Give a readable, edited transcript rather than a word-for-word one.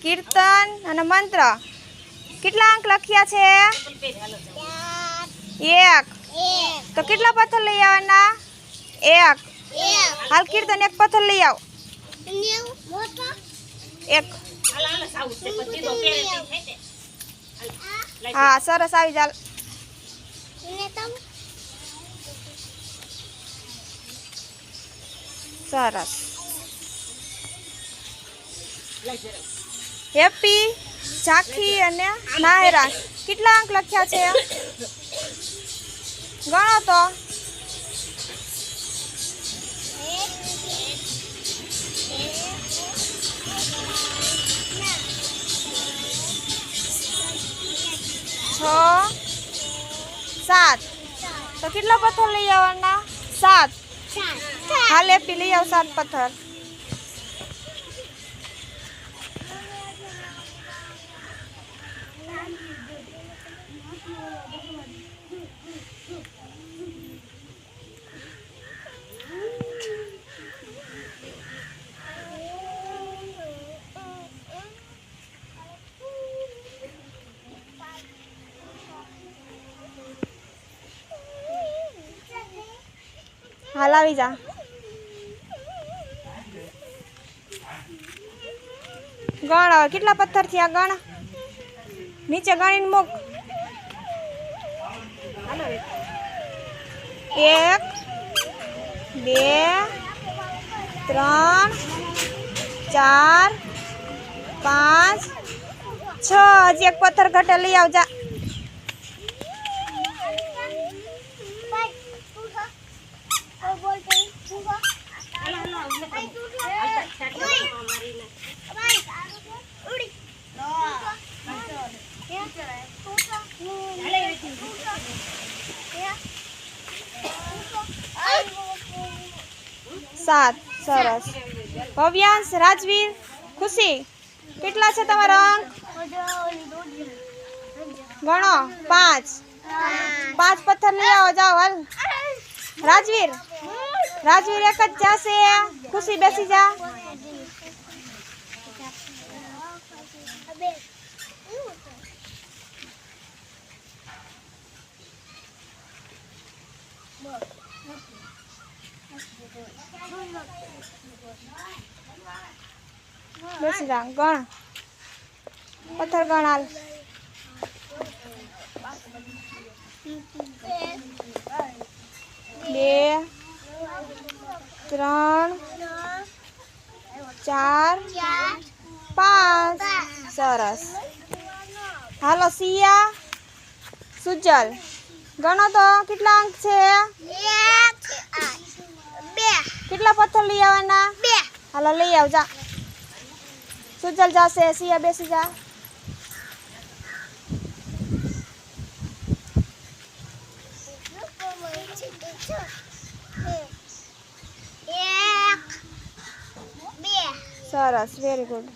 કીર્તન અને મંત્ર કેટલા અંક લખ્યા છે? 1. તો કેટલા પથ્થર લઈ આવવાના? 1. હાલ કીર્તન એક પથ્થર લઈ આવ. 1. હા સરસ આવી ચાલ. સરસ. હેપી, ઝાંખી અને નાયરા કેટલા અંક લખ્યા છે? ગણો તો. છ, 7. તો કેટલા પથ્થર લઈ આવવાના? 7. હાલ હેપી લઈ આવ 7 પથ્થર. હાલ આવી જા. ગણ હવે કેટલા પથ્થર થયા ગણ. નીચે ગણીને મૂક. 1, 2, 3, 4, 5, 6. હજી એક પથ્થર ઘટે લઈ આવજા. સાત. સરસ. ભવ્યાંશ, રાજવીર, ખુશી કેટલા છે તમારા અંક? ગણો. 5. 5 પથ્થર લઈ આવો જાઓ હાલ. રાજવીર એક જ જશે. ખુશી બેસી જા. બેસી જા. ગણ પથ્થર ગણ હાલ. 2, 3, 4, 5. સરસ. હાલો સિયા, સુજલ ગણો તો કેટલા અંક છે? 2. કેટલા પથ્થર લઈ આવવાના? 2. હાલો લઈ આવ જા. સુજલ જાશે. સિયા બેસી જા. સરસ. Very good.